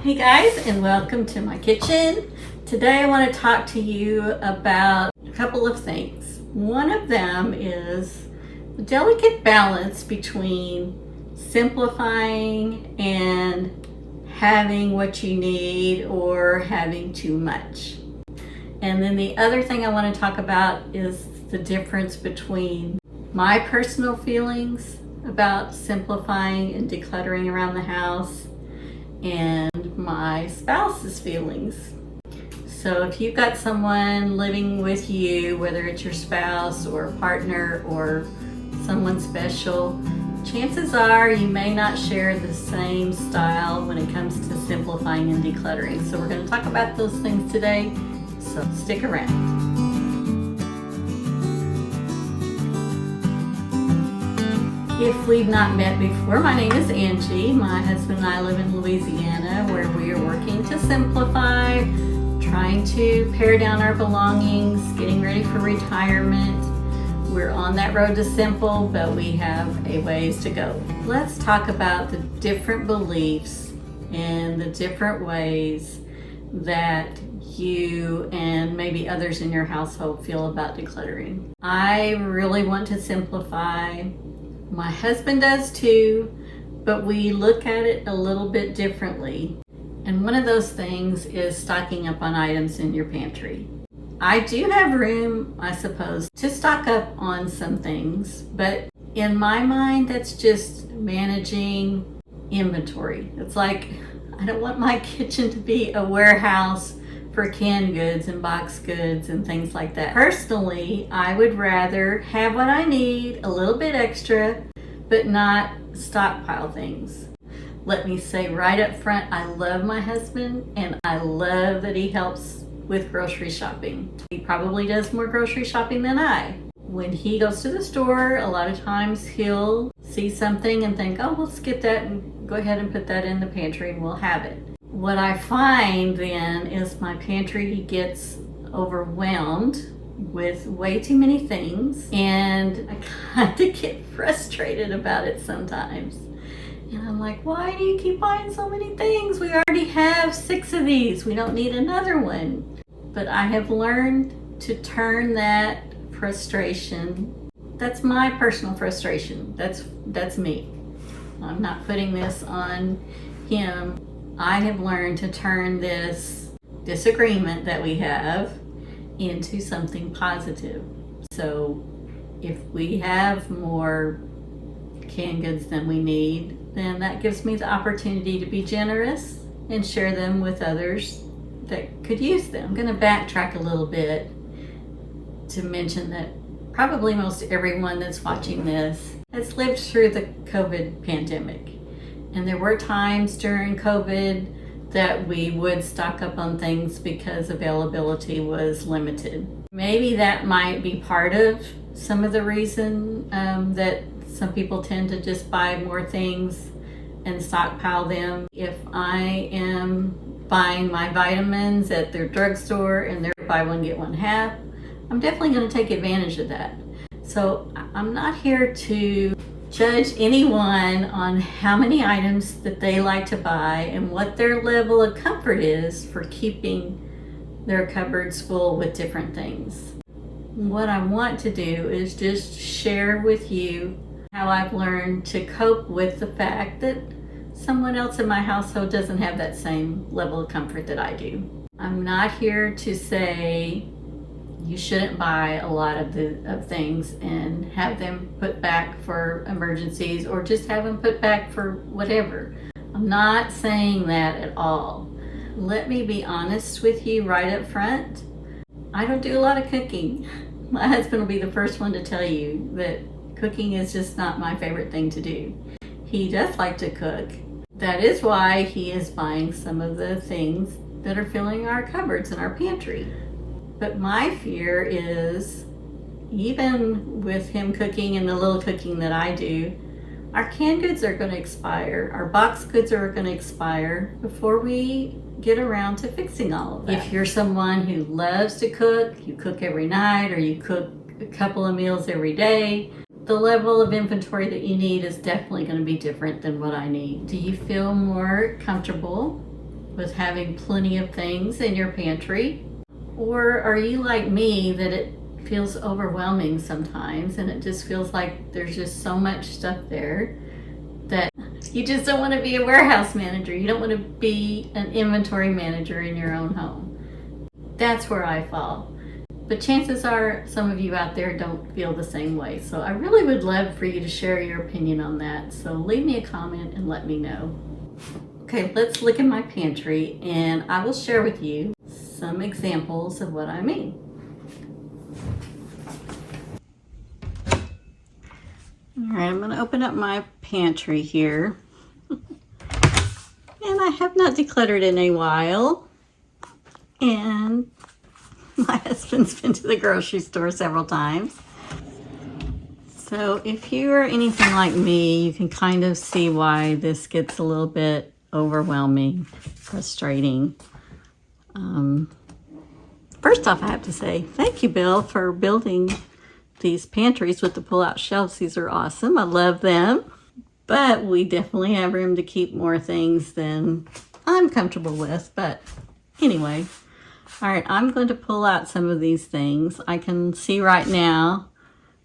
Hey guys, and welcome to my kitchen. Today I want to talk to you about a couple of things. One of them is the delicate balance between simplifying and having what you need or having too much. And then the other thing I want to talk about is the difference between my personal feelings about simplifying and decluttering around the house and my spouse's feelings. So if you've got someone living with you, whether it's your spouse or partner or someone special, chances are you may not share the same style when it comes to simplifying and decluttering. So we're going to talk about those things today, so stick around. If we've not met before, my name is Angie. My husband and I live in Louisiana, where we are working to simplify, trying to pare down our belongings, getting ready for retirement. We're on that road to simple, but we have a ways to go. Let's talk about the different beliefs and the different ways that you and maybe others in your household feel about decluttering. I really want to simplify. My husband does too, but we look at it a little bit differently. And one of those things is stocking up on items in your pantry. I do have room, I suppose, to stock up on some things, but in my mind, that's just managing inventory. It's like, I don't want my kitchen to be a warehouse for canned goods and boxed goods and things like that. Personally, I would rather have what I need, a little bit extra, but not stockpile things. Let me say right up front, I love my husband and I love that he helps with grocery shopping. He probably does more grocery shopping than I. When he goes to the store, a lot of times he'll see something and think, oh, we'll skip that and go ahead and put that in the pantry and we'll have it. What I find then is my pantry gets overwhelmed with way too many things, and I kind of get frustrated about it sometimes. And I'm like, why do you keep buying so many things? We already have 6 of these. We don't need another one. But I have learned to turn that frustration. That's my personal frustration. That's me. I'm not putting this on him. I have learned to turn this disagreement that we have into something positive. So if we have more canned goods than we need, then that gives me the opportunity to be generous and share them with others that could use them. I'm going to backtrack a little bit to mention that probably most everyone that's watching this has lived through the COVID pandemic. And there were times during COVID that we would stock up on things because availability was limited. Maybe that might be part of some of the reason that some people tend to just buy more things and stockpile them. If I am buying my vitamins at their drugstore and they're buy one, get one half, I'm definitely going to take advantage of that. So I'm not here to judge anyone on how many items that they like to buy and what their level of comfort is for keeping their cupboards full with different things. What I want to do is just share with you how I've learned to cope with the fact that someone else in my household doesn't have that same level of comfort that I do. I'm not here to say you shouldn't buy a lot of things and have them put back for emergencies or just have them put back for whatever. I'm not saying that at all. Let me be honest with you right up front. I don't do a lot of cooking. My husband will be the first one to tell you that cooking is just not my favorite thing to do. He does like to cook. That is why he is buying some of the things that are filling our cupboards in our pantry. But my fear is, even with him cooking and the little cooking that I do, our canned goods are going to expire. Our boxed goods are going to expire before we get around to fixing all of that. If you're someone who loves to cook, you cook every night or you cook a couple of meals every day, the level of inventory that you need is definitely going to be different than what I need. Do you feel more comfortable with having plenty of things in your pantry? Or are you like me that it feels overwhelming sometimes and it just feels like there's just so much stuff there that you just don't want to be a warehouse manager. You don't want to be an inventory manager in your own home. That's where I fall. But chances are some of you out there don't feel the same way. So I really would love for you to share your opinion on that. So leave me a comment and let me know. Okay, let's look in my pantry and I will share with you some examples of what I mean. All right, I'm going to open up my pantry here. And I have not decluttered in a while. And my husband's been to the grocery store several times. So if you are anything like me, you can kind of see why this gets a little bit overwhelming, frustrating. First off, I have to say thank you, Bill, for building these pantries with the pull-out shelves. These are awesome. I love them. But we definitely have room to keep more things than I'm comfortable with. But anyway, all right, I'm going to pull out some of these things. I can see right now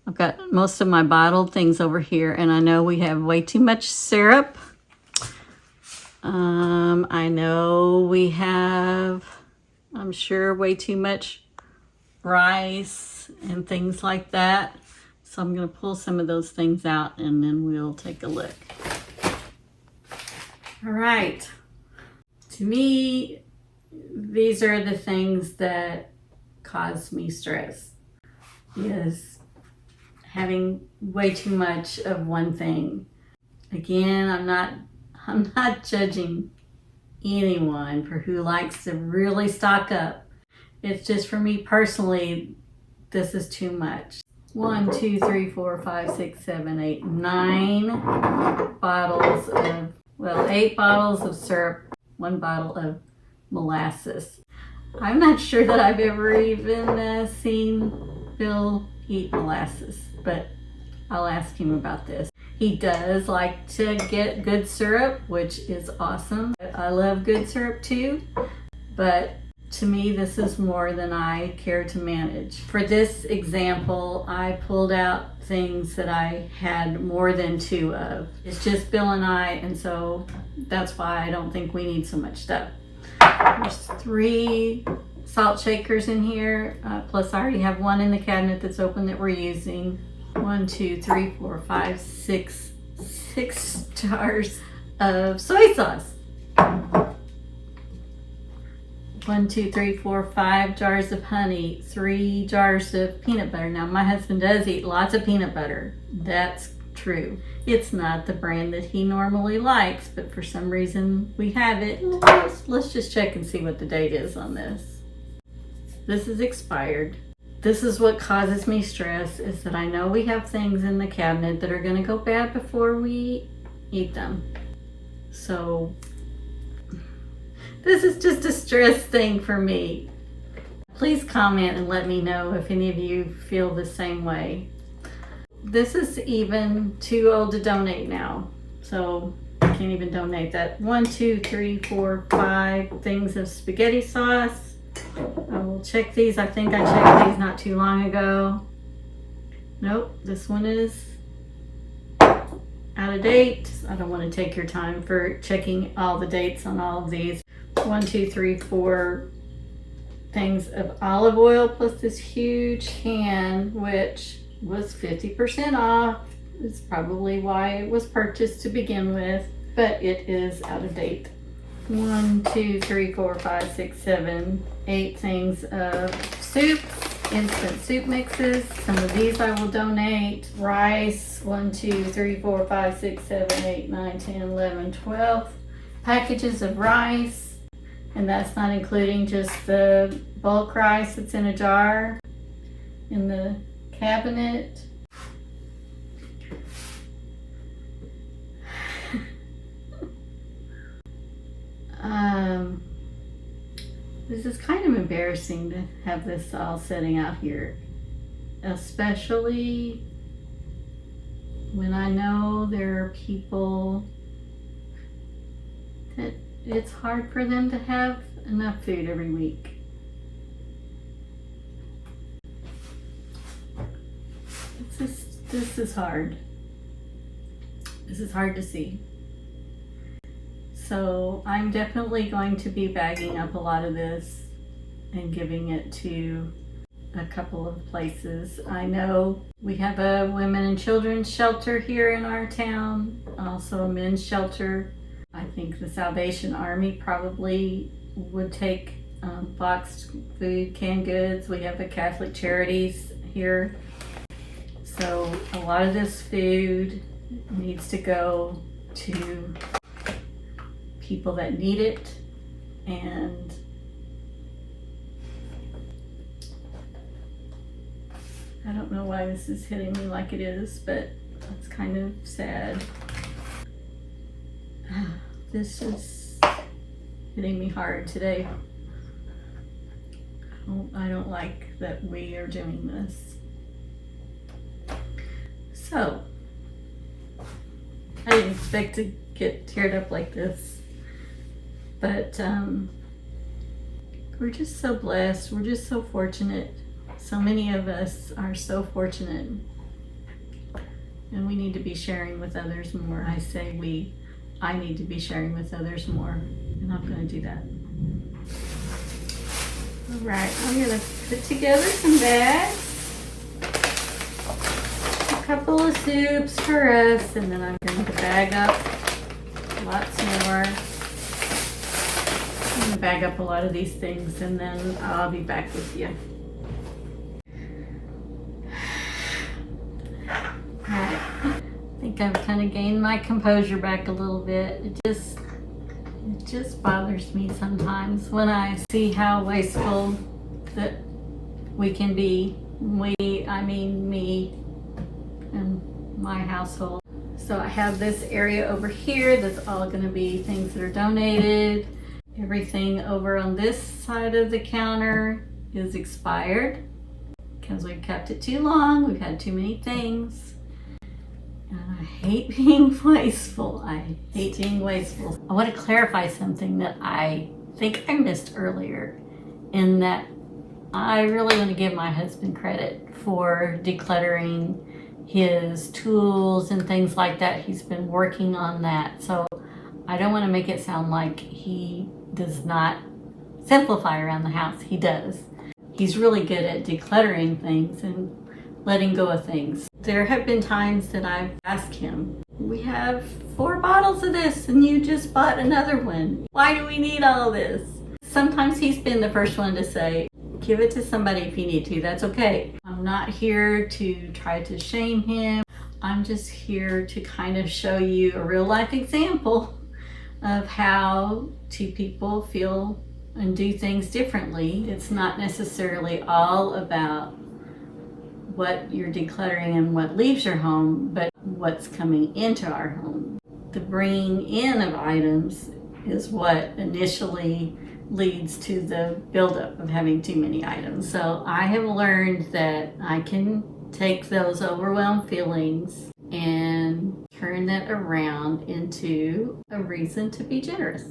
I've got most of my bottled things over here, and I know we have way too much syrup. I know we have, I'm sure, way too much rice and things like that. So I'm going to pull some of those things out and then we'll take a look. All right. To me, these are the things that cause me stress. Is having way too much of one thing. Again, I'm not judging anyone for who likes to really stock up. It's just for me personally, this is too much. 1, 2, 3, 4, 5, 6, 7, 8, 9 bottles of, well, 8 bottles of syrup, 1 bottle of molasses. I'm not sure that I've ever even seen Bill eat molasses, but I'll ask him about this. He does like to get good syrup, which is awesome. I love good syrup too, but to me, this is more than I care to manage. For this example, I pulled out things that I had more than 2 of. It's just Bill and I, and so that's why I don't think we need so much stuff. There's 3 salt shakers in here, plus I already have 1 in the cabinet that's open that we're using. 1, 2, 3, 4, 5, 6 jars of soy sauce. 1, 2, 3, 4, 5 jars of honey, 3 jars of peanut butter. Now my husband does eat lots of peanut butter. That's true. It's not the brand that he normally likes, but for some reason we have it. Let's just check and see what the date is on this. This is expired. This is what causes me stress, is that I know we have things in the cabinet that are going to go bad before we eat them. So this is just a stress thing for me. Please comment and let me know if any of you feel the same way. This is even too old to donate now, so I can't even donate that. 1, 2, 3, 4, 5 things of spaghetti sauce. I will check these. I think I checked these not too long ago. Nope, this one is out of date. I don't want to take your time for checking all the dates on all of these. 1, 2, 3, 4 things of olive oil, plus this huge can, which was 50% off. It's probably why it was purchased to begin with, but it is out of date. 1, 2, 3, 4, 5, 6, 7, 8 things of soup, instant soup mixes. Some of these I will donate. Rice, 1, 2, 3, 4, 5, 6, 7, 8, 9, 10, 11, 12 packages of rice. And that's not including just the bulk rice that's in a jar in the cabinet. This is kind of embarrassing to have this all sitting out here, especially when I know there are people that it's hard for them to have enough food every week. This is hard. This is hard to see. So I'm definitely going to be bagging up a lot of this and giving it to a couple of places. I know we have a women and children's shelter here in our town, also a men's shelter. I think the Salvation Army probably would take boxed food, canned goods. We have the Catholic Charities here. So a lot of this food needs to go to people that need it, and I don't know why this is hitting me like it is, but it's kind of sad. This is hitting me hard today. I don't like that we are doing this. So, I didn't expect to get teared up like this, but we're just so blessed. We're just so fortunate. So many of us are so fortunate, and we need to be sharing with others more. I say we. I need to be sharing with others more, and I'm going to do that. All right, I'm going to put together some bags. A couple of soups for us, and then I'm going to bag up lots more. I'm going to bag up a lot of these things, and then I'll be back with you. I think I've kind of gained my composure back a little bit. It just bothers me sometimes when I see how wasteful that we can be. I mean me and my household. So I have this area over here that's all going to be things that are donated. Everything over on this side of the counter is expired because we've kept it too long. We've had too many things. And I hate being wasteful. I hate being wasteful. I want to clarify something that I think I missed earlier, in that I really want to give my husband credit for decluttering his tools and things like that. He's been working on that. So I don't want to make it sound like he does not simplify around the house. He does. He's really good at decluttering things and letting go of things. There have been times that I've asked him, we have 4 bottles of this and you just bought another one. Why do we need all this? Sometimes he's been the first one to say, give it to somebody if you need to, that's okay. I'm not here to try to shame him. I'm just here to kind of show you a real life example of how 2 people feel and do things differently. It's not necessarily all about what you're decluttering and what leaves your home, but what's coming into our home. The bringing in of items is what initially leads to the buildup of having too many items. So I have learned that I can take those overwhelmed feelings and turn that around into a reason to be generous.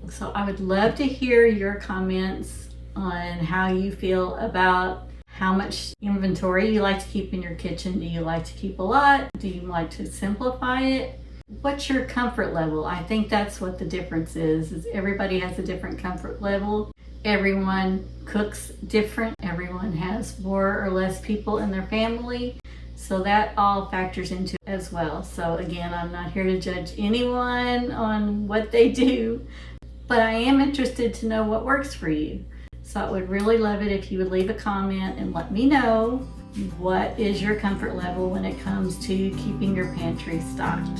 So I would love to hear your comments on how you feel about how much inventory you like to keep in your kitchen. Do you like to keep a lot? Do you like to simplify it? What's your comfort level? I think that's what the difference is everybody has a different comfort level. Everyone cooks different. Everyone has more or less people in their family. So that all factors into it as well. So again, I'm not here to judge anyone on what they do, but I am interested to know what works for you. So I would really love it if you would leave a comment and let me know what is your comfort level when it comes to keeping your pantry stocked.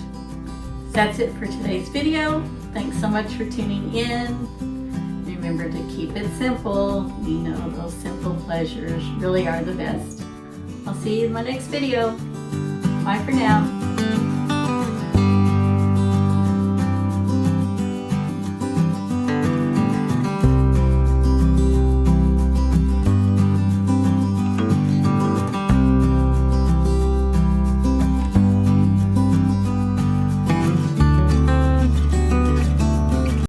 That's it for today's video. Thanks so much for tuning in. Remember to keep it simple. You know, those simple pleasures really are the best. I'll see you in my next video. Bye for now.